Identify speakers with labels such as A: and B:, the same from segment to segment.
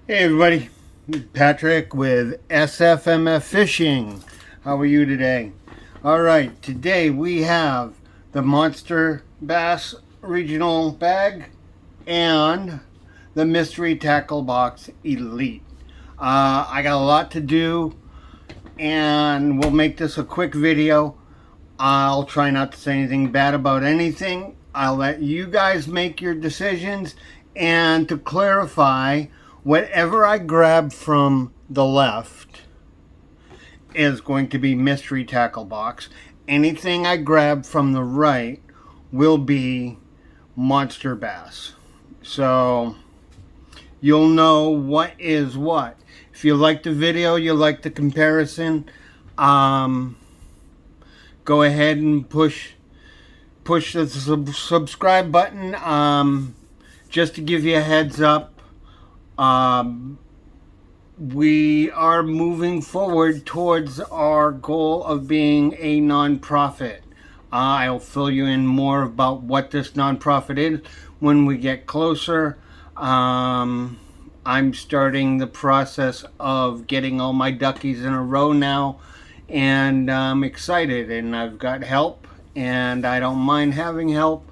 A: Hey everybody, Patrick with SFMF Fishing. How are you today? Alright, today we have the Monsterbass Regional Bag and the Mystery Tackle Box Elite. I got a lot to do and we'll make this a quick video. I'll try not to say anything bad about anything. I'll let you guys make your decisions, and to clarify, whatever I grab from the left is going to be Mystery Tackle Box. Anything I grab from the right will be Monsterbass. So you'll know what is what. If you like the video, you like the comparison, go ahead and push the subscribe button. Just to give you a heads up, we are moving forward towards our goal of being a non-profit. I'll fill you in more about what this non-profit is when we get closer. I'm starting the process of getting all my duckies in a row now, and I'm excited, and I've got help, and I don't mind having help,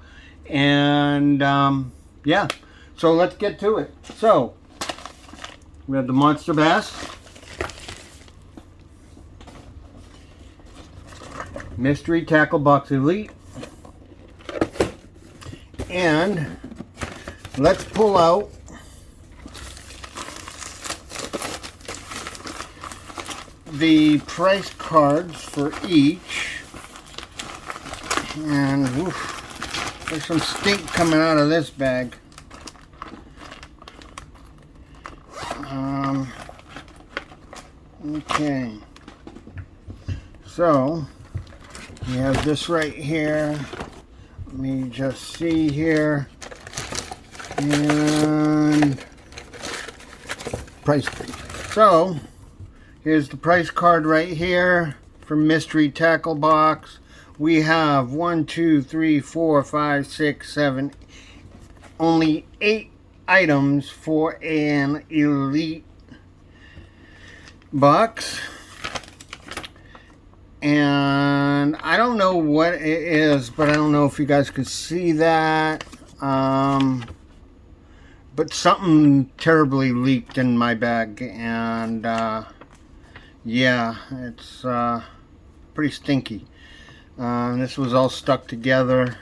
A: and yeah, so let's get to it. So we have the Monsterbass, Mystery Tackle Box Elite, and let's pull out the price cards for each. And oof, there's some stink coming out of this bag. Okay, so we have this right here. Let me just see here, and price. So here's the price card right here for Mystery Tackle Box. We have 1, 2, 3, 4, 5, 6, 7, only 8 items for an elite box, and I don't know what it is, but I don't know if you guys can see that, but something terribly leaked in my bag, and yeah, it's pretty stinky. This was all stuck together.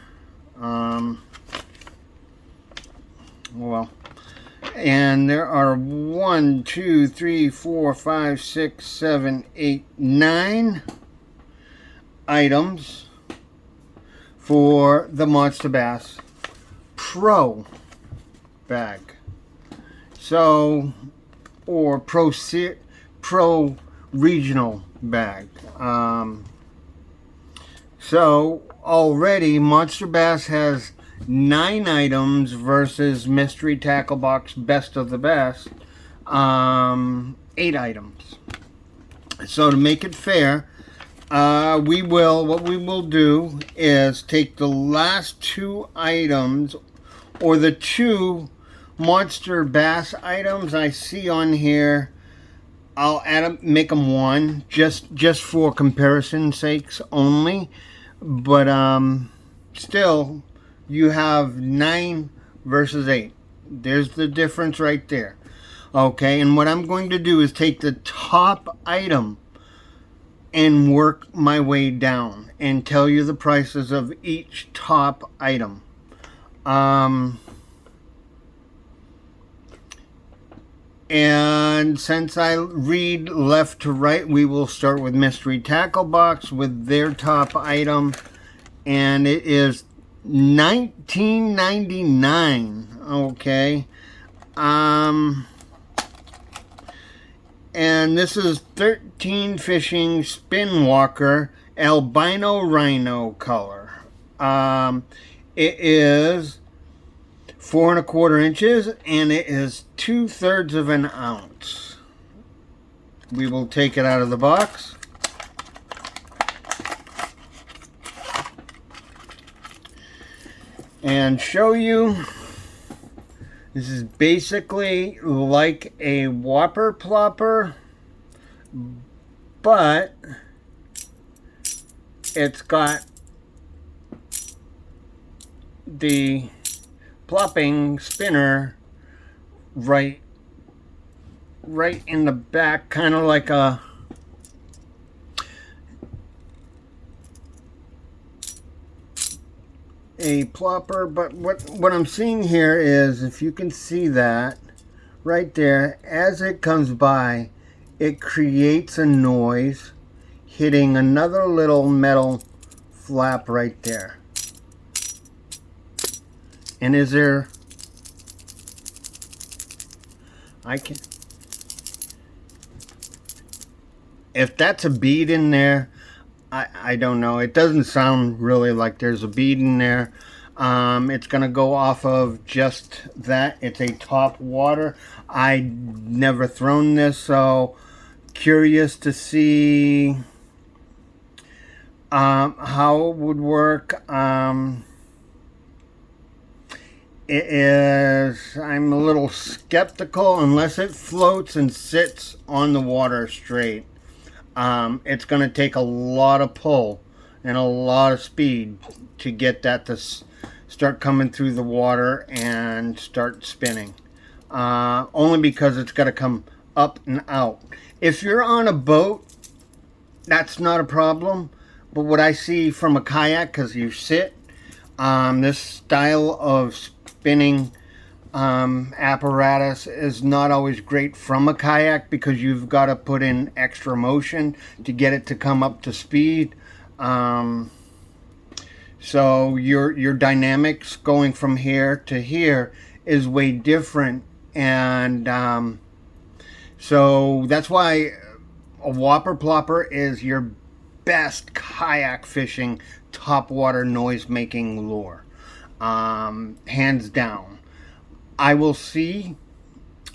A: Well, and there are 1, 2, 3, 4, 5, 6, 7, 8, 9 items for the Monsterbass Pro bag. So, or Pro Regional bag. So already Monsterbass has 9 items versus Mystery Tackle Box Best of the Best 8 items. So to make it fair, what we will do is take the last 2 items, or the 2 Monsterbass items I see on here. I'll add them, make them 1, just for comparison sakes only. But still, you have 9 versus 8. There's the difference right there. Okay, and what I'm going to do is take the top item and work my way down and tell you the prices of each top item. And since I read left to right, we will start with Mystery Tackle Box with their top item, and it is $19.99. Okay, and this is 13 Fishing Spin Walker Albino Rhino color. It is 4 1/4 inches, and it is 2/3 of an ounce. We will take it out of the box. And show you This is basically like a whopper plopper, but it's got the plopping spinner right in the back, kind of like a plopper. But what I'm seeing here is, if you can see that right there, as it comes by, it creates a noise hitting another little metal flap right there. And is there, if that's a bead in there, I don't know. It doesn't sound really like there's a bead in there. It's going to go off of just that. It's a top water. I never thrown this, so curious to see how it would work. I'm a little skeptical unless it floats and sits on the water straight. It's going to take a lot of pull and a lot of speed to get that to start coming through the water and start spinning. Only because it's got to come up and out. If you're on a boat, that's not a problem. But what I see from a kayak, because you sit, this style of spinning apparatus is not always great from a kayak, because you've got to put in extra motion to get it to come up to speed. So your dynamics going from here to here is way different, and so that's why a whopper plopper is your best kayak fishing top water noise making lure, hands down. I will see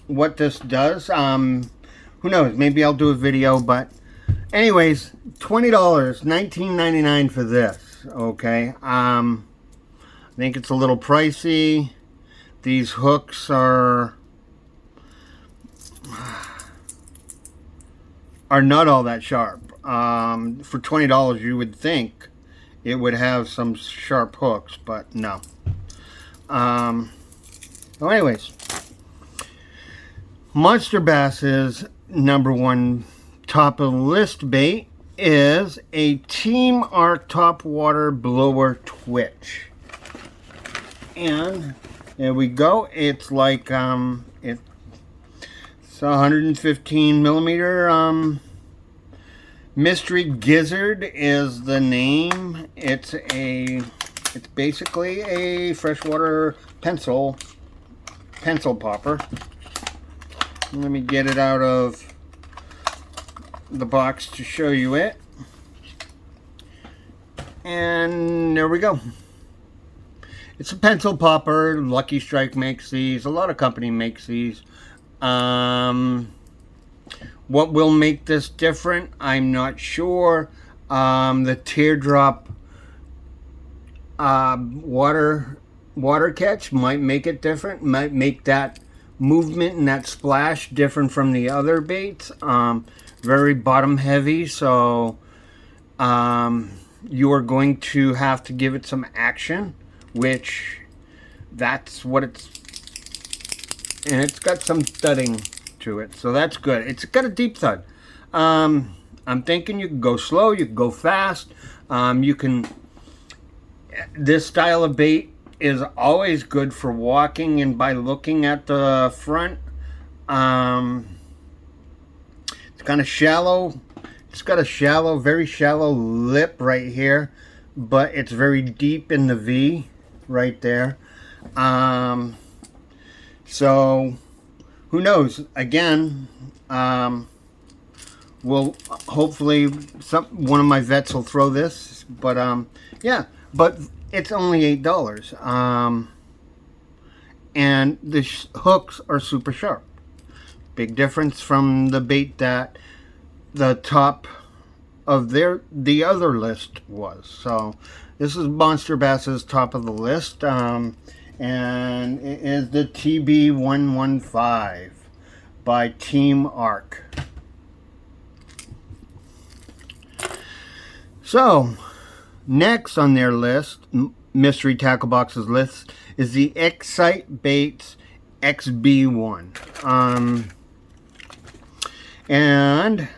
A: what this does. Who knows, maybe I'll do a video. But anyways, $20, $19.99 for this. Okay, I think it's a little pricey. These hooks are not all that sharp. For $20, you would think it would have some sharp hooks, but no. Well, anyways, Monsterbass's #1 top of the list bait is a Team Arc top water blower twitch, and there we go. It's like it's 115 millimeter. Mystery Gizzard is the name. It's basically a freshwater pencil popper. Let me get it out of the box to show you it. And there we go. It's a pencil popper. Lucky Strike makes these. A lot of company makes these. What will make this different, I'm not sure. The teardrop water catch might make it different. Might make that movement and that splash different from the other baits. Very bottom heavy, so you are going to have to give it some action, which that's what it's, and it's got some thudding to it, so that's good. It's got a deep thud. I'm thinking you can go slow, you can go fast. This style of bait is always good for walking, and by looking at the front, it's kind of shallow. It's got a shallow, very shallow lip right here, but it's very deep in the V right there. So who knows? Again, we'll hopefully one of my vets will throw this, but yeah, but it's only $8, and the hooks are super sharp. Big difference from the bait that the top of the other list was. So this is Monsterbass's top of the list. and it is the TB115 by Team Arc. So, next on their list, Mystery Tackle Box's list, is the Excite Baits XB1. And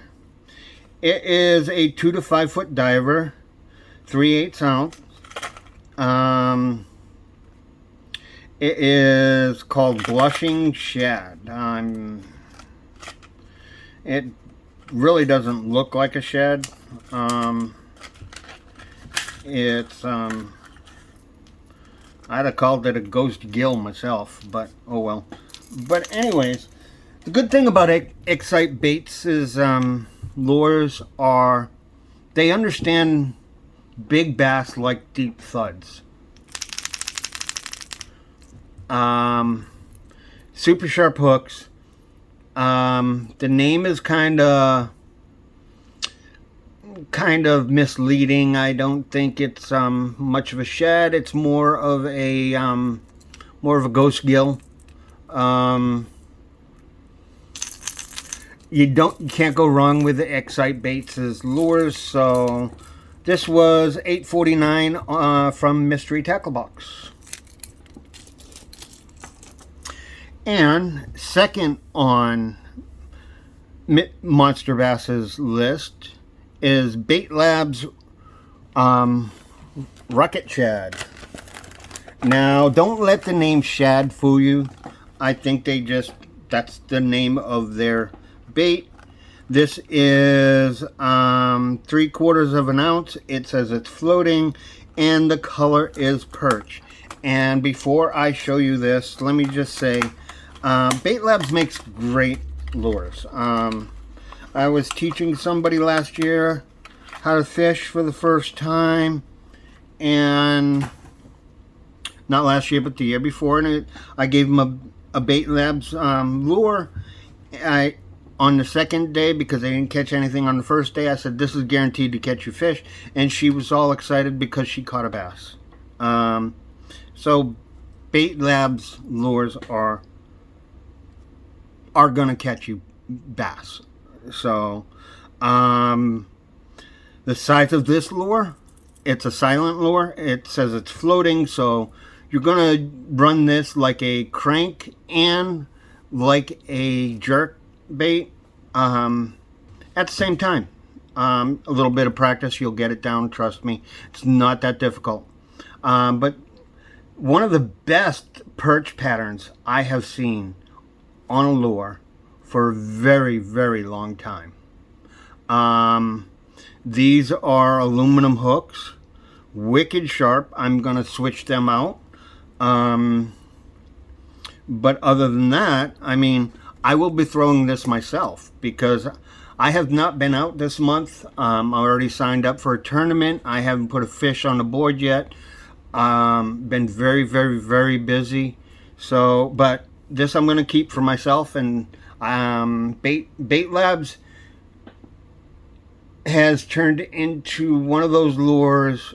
A: it is a 2 to 5 foot diver, 3/8 ounce. It is called Blushing Shad. It really doesn't look like a shad. It's I'd have called it a ghost gill myself, but oh well. But anyways, the good thing about Excite Baits is lures are, they understand big bass like deep thuds. Super sharp hooks. The name is kind of misleading. I don't think it's much of a shad. It's more of a ghost gill. You can't go wrong with the Excite Baits as lures. So this was $8.49 from Mystery Tackle Box. And second on Monsterbass's list is Bait Labs Rocket Shad. Now, don't let the name Shad fool you. I think that's the name of their bait. This is 3/4 of an ounce. It says it's floating, and the color is perch. And before I show you this, let me just say, Bait Labs makes great lures. I was teaching somebody last year how to fish for the first time, and not last year but the year before, and I gave him a Bait Labs lure. On the second day, because they didn't catch anything on the first day, I said, this is guaranteed to catch you fish, and she was all excited because she caught a bass. So Bait Labs lures are gonna catch you bass. So the size of this lure, it's a silent lure. It says it's floating, so you're gonna run this like a crank and like a jerk bait at the same time. A little bit of practice, you'll get it down, trust me. It's not that difficult. But one of the best perch patterns I have seen on a lure for a very, very long time. These are aluminum hooks, wicked sharp. I'm gonna switch them out. But other than that, I mean, I will be throwing this myself because I have not been out this month. I already signed up for a tournament. I haven't put a fish on the board yet. Been very, very, very busy. So, but this I'm going to keep for myself. And Bait Labs has turned into one of those lures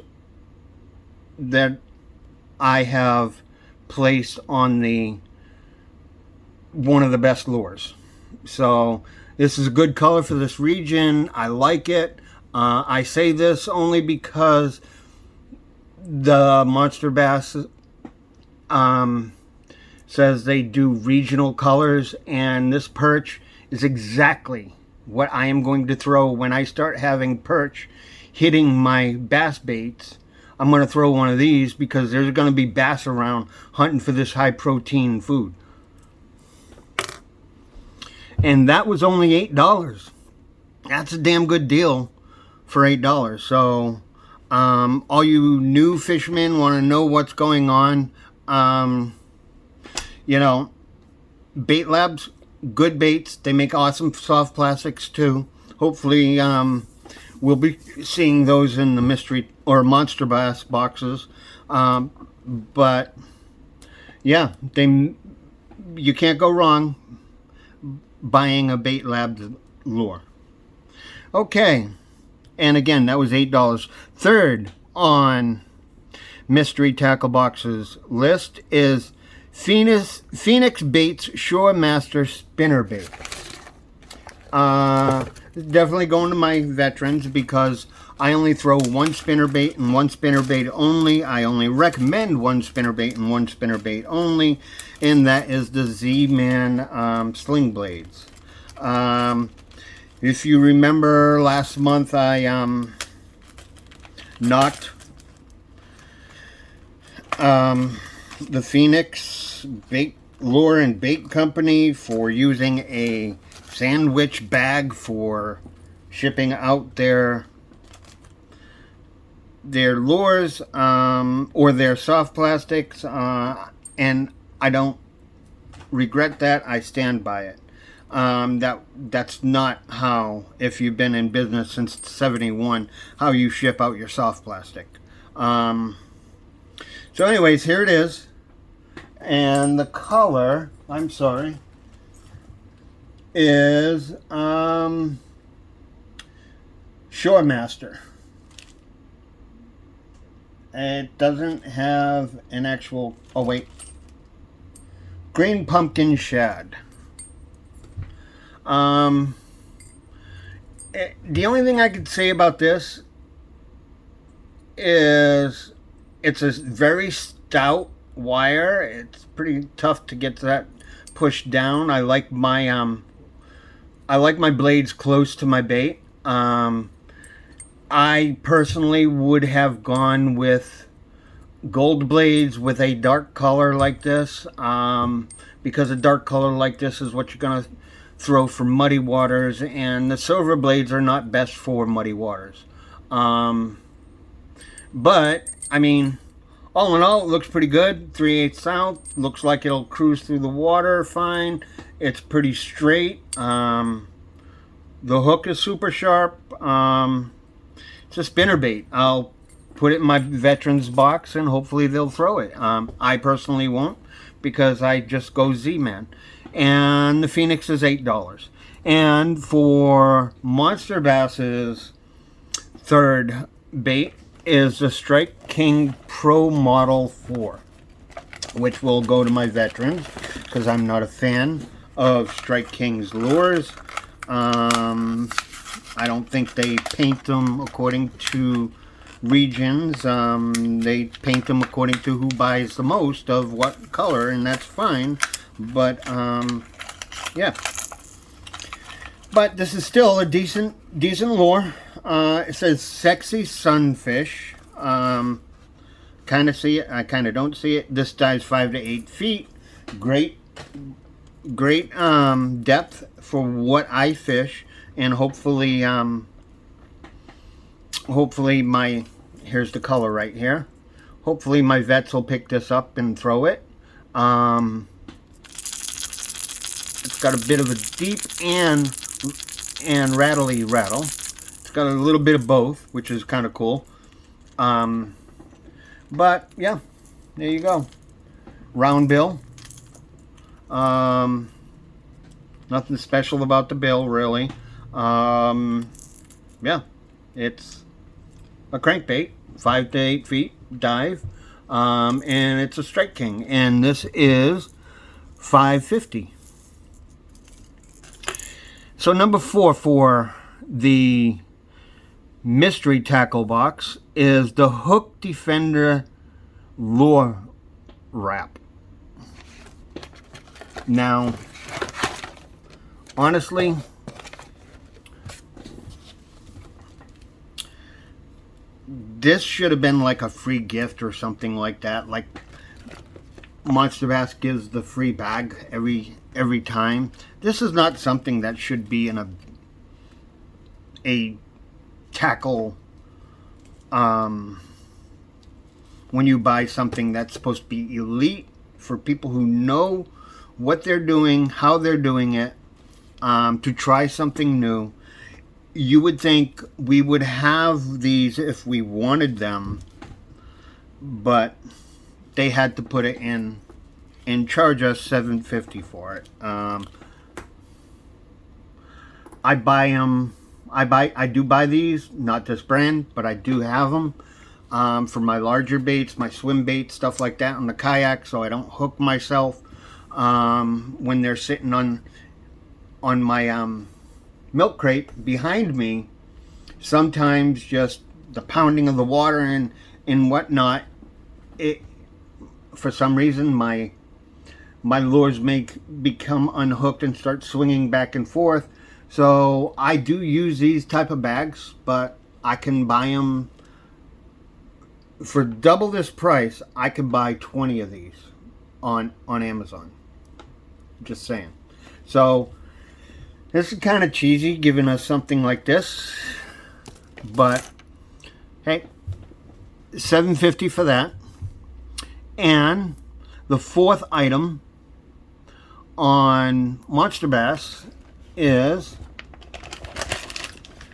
A: that I have placed on one of the best lures. So this is a good color for this region. I like it. I say this only because the Monsterbass says they do regional colors, and this perch is exactly what I am going to throw when I start having perch hitting my bass baits. I'm going to throw one of these because there's going to be bass around hunting for this high protein food. And that was only $8. That's a damn good deal for $8. So all you new fishermen want to know what's going on, you know, Bait Labs, good baits. They make awesome soft plastics too. Hopefully we'll be seeing those in the mystery or Monsterbass boxes. But yeah, you can't go wrong buying a Bait Labs lure. Okay, and again, that was $8. Third on mystery tackle boxes list is Phoenix Baits Shore Master Spinnerbait. Definitely going to my veterans because I only throw one spinnerbait and one spinnerbait only. I only recommend one spinnerbait and one spinnerbait only, and that is the Z-Man sling blades. If you remember last month, I knocked the Phoenix Bait Lure and Bait Company for using a sandwich bag for shipping out their lures or their soft plastics, and I don't regret that. I stand by it. That's not how, if you've been in business since '71, how you ship out your soft plastic. So anyways, here it is, and the color, I'm sorry, is Shore Master. It doesn't have an actual, oh wait, Green Pumpkin Shad. The only thing I could say about this is it's a very stout wire. It's pretty tough to get that pushed down. I like my blades close to my bait. I personally would have gone with gold blades with a dark color like this, because a dark color like this is what you're going to throw for muddy waters, and the silver blades are not best for muddy waters. But, I mean, all in all, it looks pretty good. 3/8 south. Looks like it'll cruise through the water fine. It's pretty straight. The hook is super sharp. It's a spinnerbait. I'll put it in my veterans box and hopefully they'll throw it. I personally won't because I just go Z-Man. And the Phoenix is $8. And for Monsterbass's third bait is the Strike King Pro Model 4, which will go to my veterans because I'm not a fan of Strike King's lures. I don't think they paint them according to regions. They paint them according to who buys the most of what color, and that's fine. But yeah. But this is still a decent lure. It says sexy sunfish. Kind of see it. I kind of don't see it. This dives 5 to 8 feet. Great depth for what I fish, and hopefully my, here's the color right here. Hopefully my vets will pick this up and throw it. It's got a bit of a deep and rattly rattle. It's got a little bit of both, which is kind of cool. But yeah, there you go. Round bill. Nothing special about the bill, really. Yeah, it's a crankbait, 5 to 8 feet dive, and it's a Strike King, and this is $5.50. So number 4 for the mystery tackle box is the Hook Defender Lure Wrap. Now, honestly, this should have been like a free gift or something like that. Like Monsterbass gives the free bag every time. This is not something that should be in a tackle when you buy something that's supposed to be elite for people who know what they're doing, how they're doing it, to try something new. You would think we would have these if we wanted them, but they had to put it in and charge us $7.50 for it. I do buy these, not this brand, but I do have them. for my larger baits, my swim baits, stuff like that on the kayak, so I don't hook myself when they're sitting on my milk crate behind me. Sometimes just the pounding of the water and whatnot, it, for some reason my lures become unhooked and start swinging back and forth. So I do use these type of bags, but I can buy them for double this price. I can buy 20 of these on Amazon. Just saying. So this is kind of cheesy giving us something like this, but hey, $7.50 for that. And the fourth item on Monsterbass is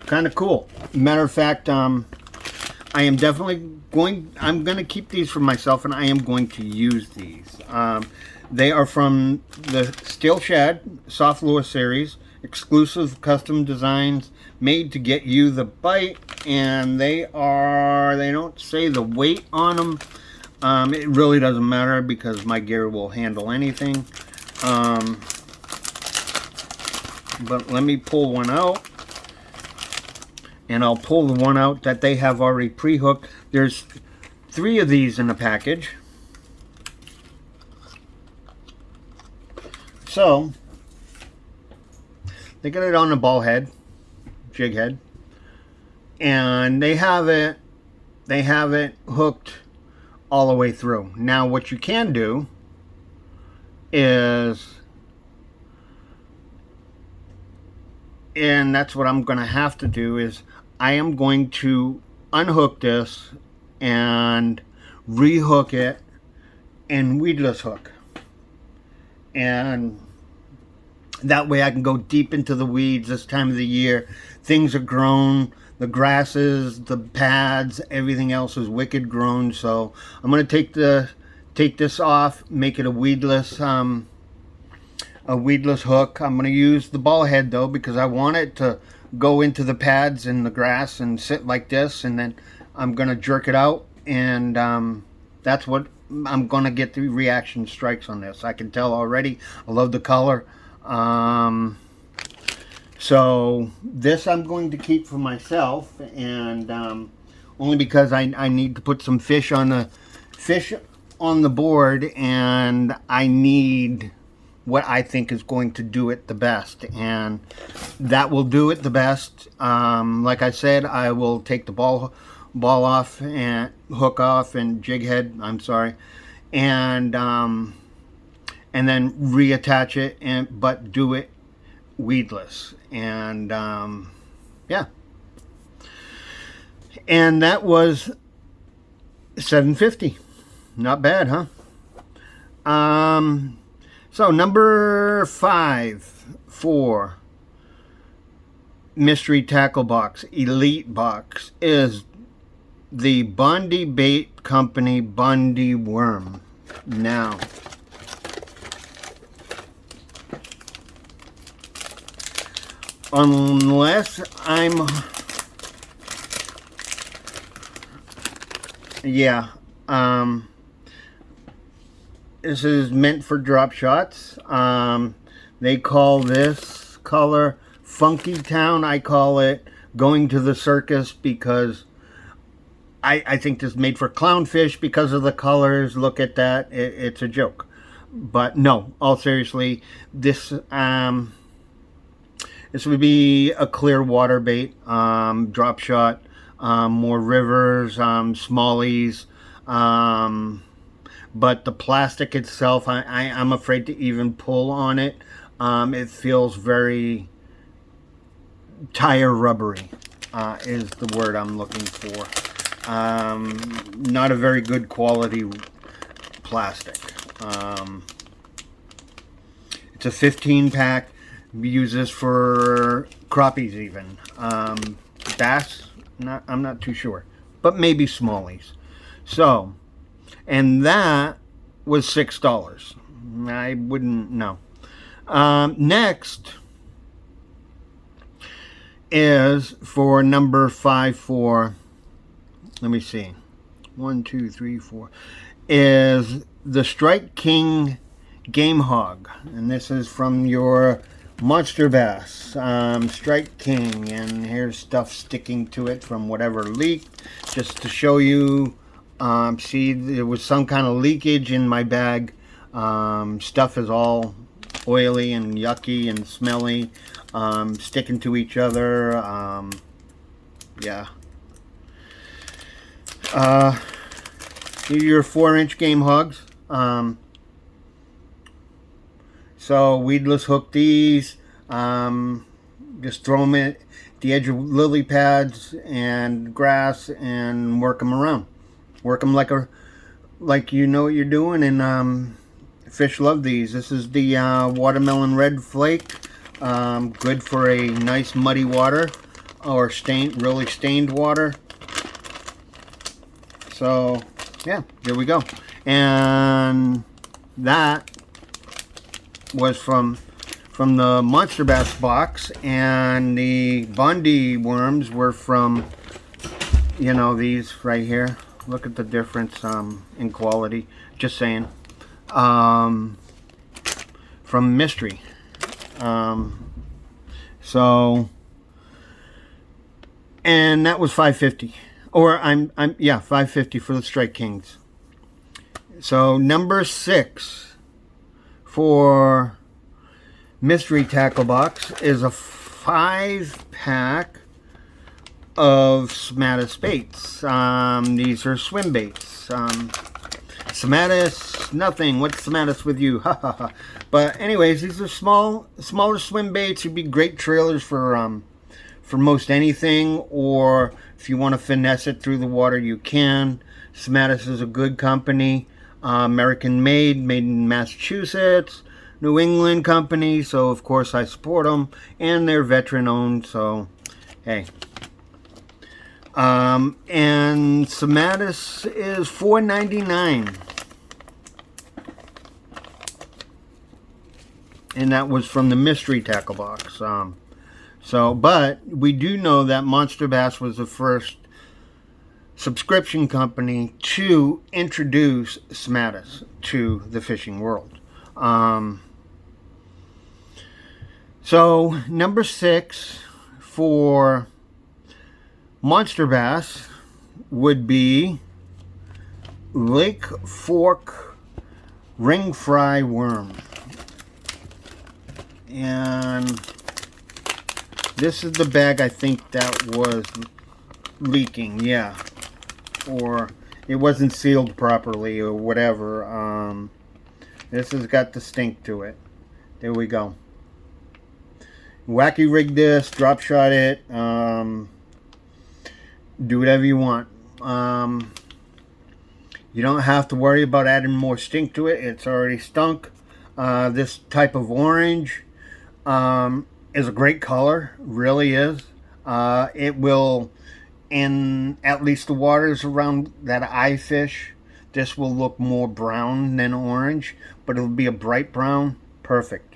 A: kind of cool. Matter of fact, I am definitely I'm going to keep these for myself, and I am going to use these. They are from the Steel Shad Soft Lure Series, exclusive custom designs made to get you the bite, and they don't say the weight on them. It really doesn't matter because my gear will handle anything. But let me pull one out, and I'll pull the one out that they have already pre-hooked. There's 3 of these in the package. So they got it on the ball head, jig head, and they have it hooked all the way through. Now what you can do is, and that's what I'm going to have to do, is I am going to unhook this and rehook it and weedless hook, and that way I can go deep into the weeds this time of the year. Things are grown, the grasses, the pads, everything else is wicked grown. So I'm going to take this off, make it a weedless hook. I'm going to use the ball head though, because I want it to go into the pads and the grass and sit like this, and then I'm going to jerk it out, and that's what I'm going to get the reaction strikes on this. I can tell already. I love the color. So this I'm going to keep for myself, and only because I need to put some fish on the board, and I need what I think is going to do it the best, and that will do it the best. Like I said, I will take the ball off and hook off and jig head, I'm sorry, and then reattach it, but do it weedless. And yeah, and that was $7.50. Not bad, huh? So number 5 for mystery tackle box, elite box, is the Biddy Bait Company Biddy Worm. Now, unless this is meant for drop shots. They call this color Funky Town. I call it Going to the Circus, because I think this is made for clownfish because of the colors. Look at that. It's a joke. But no, all seriously, this would be a clear water bait, drop shot, more rivers, smallies, but the plastic itself, I'm afraid to even pull on it. It feels very tire rubbery, is the word I'm looking for. Not a very good quality plastic. It's a 15 pack. We use this for crappies even. Bass, I'm not too sure, but maybe smallies. So, and that was $6. I wouldn't know. Next is for number 5 for, let me see, 1, 2, 3, 4, is the Strike King Gamehog, and this is from your Monsterbass Strike King, and here's stuff sticking to it from whatever leaked, just to show you. See, there was some kind of leakage in my bag. Stuff is all oily and yucky and smelly, sticking to each other. Yeah. Your 4-inch Gamehogs. So weedless hook these. Just throw them at the edge of lily pads and grass and work them around. Work them like you know what you're doing, and fish love these. This is the watermelon red flake. Good for a nice muddy water or really stained water. So yeah, there we go. And that was from the Monsterbass box, and the Biddy Worms were from, you know, these right here. Look at the difference in quality. Just saying. From Mystery. So, and that was $5.50. Or yeah, $5.50 for the Strike Kings. So number 6 for Mystery Tackle Box is a 5-pack of Somatis baits. These are swim baits. Somatis, nothing. What's Somatis with you? Ha ha ha. But anyways, these are smaller swim baits. Would be great trailers for most anything, or if you want to finesse it through the water, you can. Somatis is a good company. American made in Massachusetts. New England company, so of course I support them, and they're veteran owned, so hey. And Somatis is $4.99, and that was from the Mystery Tackle Box. But we do know that Monsterbass was the first subscription company to introduce Somatis to the fishing world. So number 6 for Monsterbass would be Lake Fork Ring Fry Worm. And this is the bag I think that was leaking, yeah. Or it wasn't sealed properly or whatever. This has got the stink to it. There we go. Wacky Rig this, drop shot it, do whatever you want. You don't have to worry about adding more stink to it. It's already stunk. This type of orange is a great color, really is. It will, in at least the waters around that I fish, this will look more brown than orange, but it'll be a bright brown. Perfect.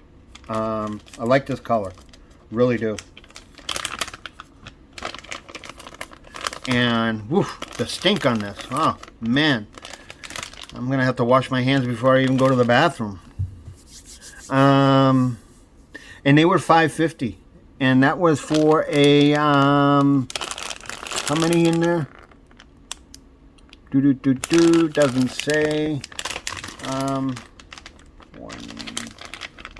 A: I like this color. Really do. And woof, the stink on this. Oh man, I'm gonna have to wash my hands before I even go to the bathroom. And they were $5.50, and that was for a how many in there? Doesn't say.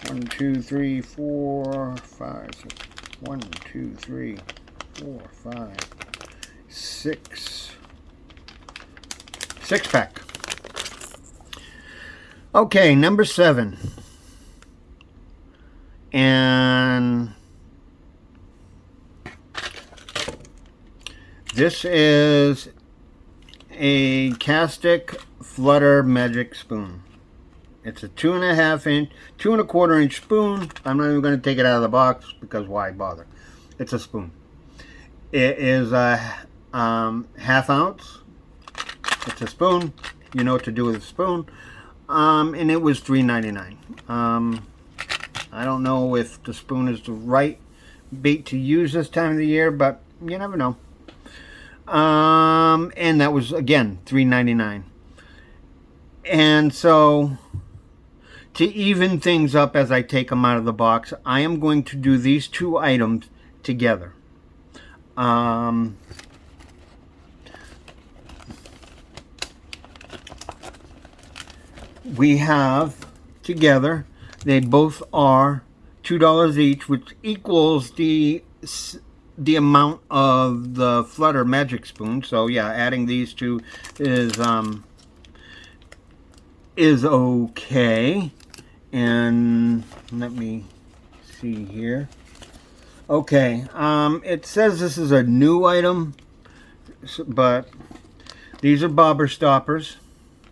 A: 1, 2, 3, 4, 5, 6. 1, 2, 3, 4, 5, 6. 6-pack. Okay, number 7. And this is a Castic Flutter Magic Spoon. It's a 2.25 inch spoon. I'm not even going to take it out of the box because why bother? It's a spoon. It is a half ounce. It's a spoon. You know what to do with a spoon. And it was $3.99. I don't know if the spoon is the right bait to use this time of the year, but you never know. And that was again $3.99. And so to even things up as I take them out of the box, I am going to do these two items together. We have together, they both are $2 each, which equals the amount of the Flutter Magic Spoon. So yeah, adding these two is okay. And let me see here. Okay, it says this is a new item, but these are bobber stoppers.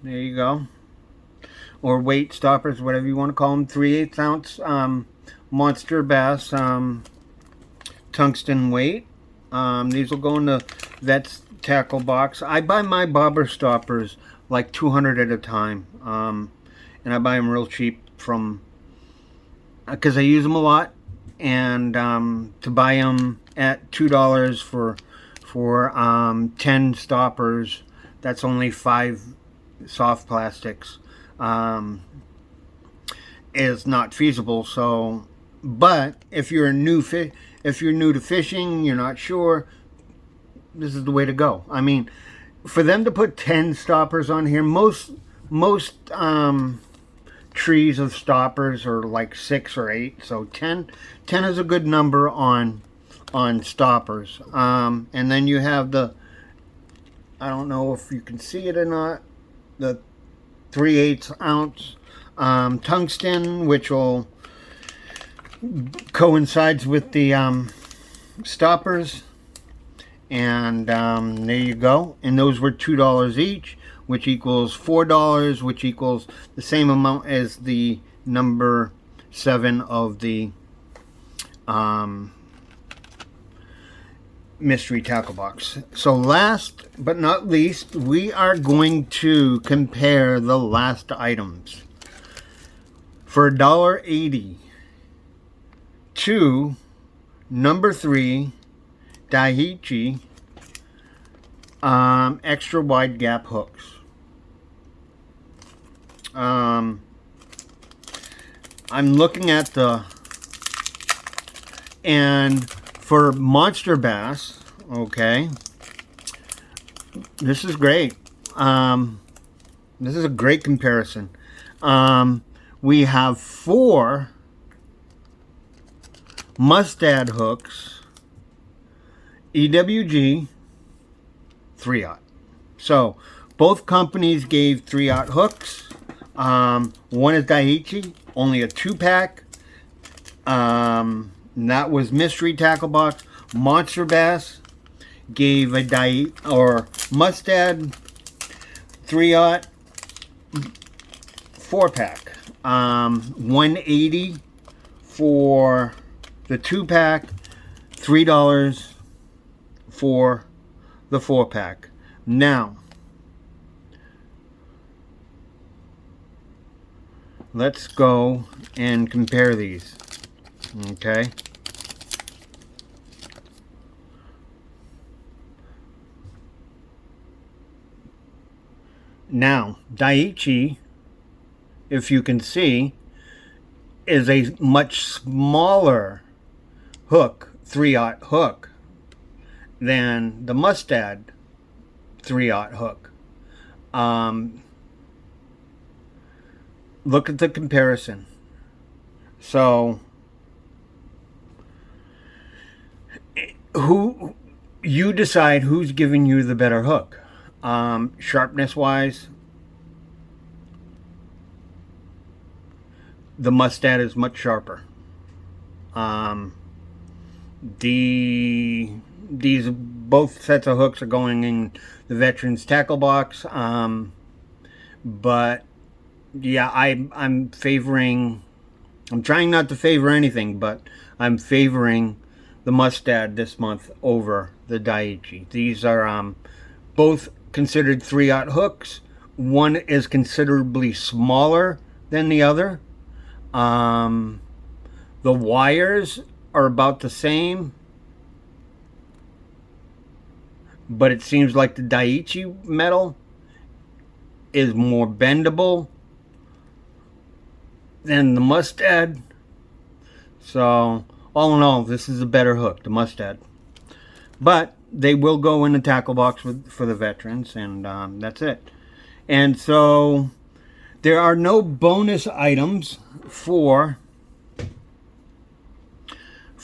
A: There you go. Or weight stoppers, whatever you want to call them. 3/8 ounce Monsterbass tungsten weight. These will go in the vet's tackle box. I buy my bobber stoppers like 200 at a time, and I buy them real cheap from, because I use them a lot, and to buy them at $2 for 10 stoppers, that's only 5 soft plastics, is not feasible. So, but if you're new to fishing, you're not sure, this is the way to go. I mean, for them to put 10 stoppers on here, most trees of stoppers are like 6 or 8, so 10 is a good number on stoppers. And then you have the, I don't know if you can see it or not, the 3/8 ounce tungsten, which will coincides with the stoppers. And there you go. And those were $2 each, which equals $4, which equals the same amount as the number 7 of the mystery tackle box. So last but not least, we are going to compare the last items for $1.80 to number 3 Daiichi extra wide gap hooks. I'm looking at and for Monsterbass, okay, this is great. This is a great comparison. We have 4 Mustad hooks, EWG 3/0. So both companies gave 3/0 hooks. One is Daiichi, only a 2-pack. And that was mystery tackle box. Monsterbass gave a Mustad 3/0 4-pack. $180 for the 2-pack, $3 for the 4-pack. Now, let's go and compare these. Okay. Now, Daiichi, if you can see, is a much smaller hook, 3/0 hook, than the Mustad 3/0 hook. Look at the comparison. So, you decide who's giving you the better hook. Sharpness wise, the Mustad is much sharper. These both sets of hooks are going in the Veterans Tackle box. But yeah, I'm favoring, I'm trying not to favor anything, but I'm favoring the Mustad this month over the Daiichi. These are both considered 3/0 hooks. One is considerably smaller than the other. The wires are about the same. but it seems like the Daiichi metal is more bendable than the Mustad. So all in all, this is a better hook, the Mustad. But they will go in the tackle box for the veterans, and that's it. And so there are no bonus items for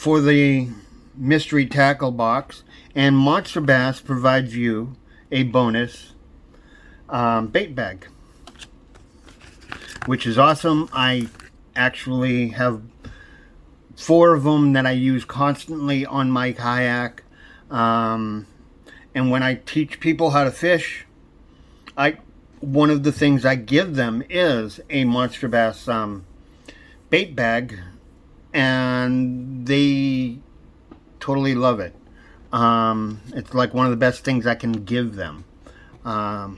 A: the mystery tackle box, and Monsterbass provides you a bonus bait bag, which is awesome. I actually have 4 of them that I use constantly on my kayak, and when I teach people how to fish, one of the things I give them is a Monsterbass bait bag, and they totally love it. It's like one of the best things I can give them,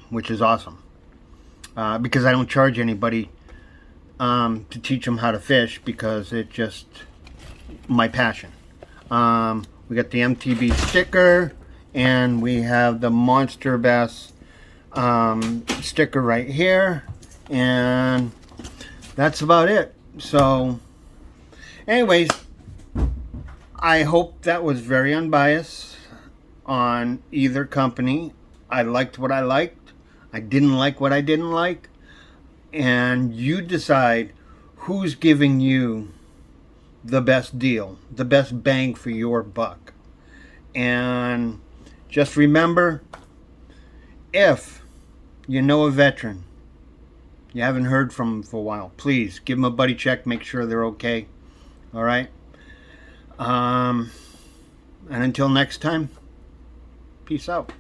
A: which is awesome, because I don't charge anybody to teach them how to fish, because it's just my passion. We got the MTB sticker, and we have the Monsterbass sticker right here, and that's about it. So anyways, I hope that was very unbiased on either company. I liked what I liked, I didn't like what I didn't like, and you decide who's giving you the best deal, the best bang for your buck. And just remember, if you know a veteran, you haven't heard from them for a while, please give them a buddy check, make sure they're okay. All right. And until next time, peace out.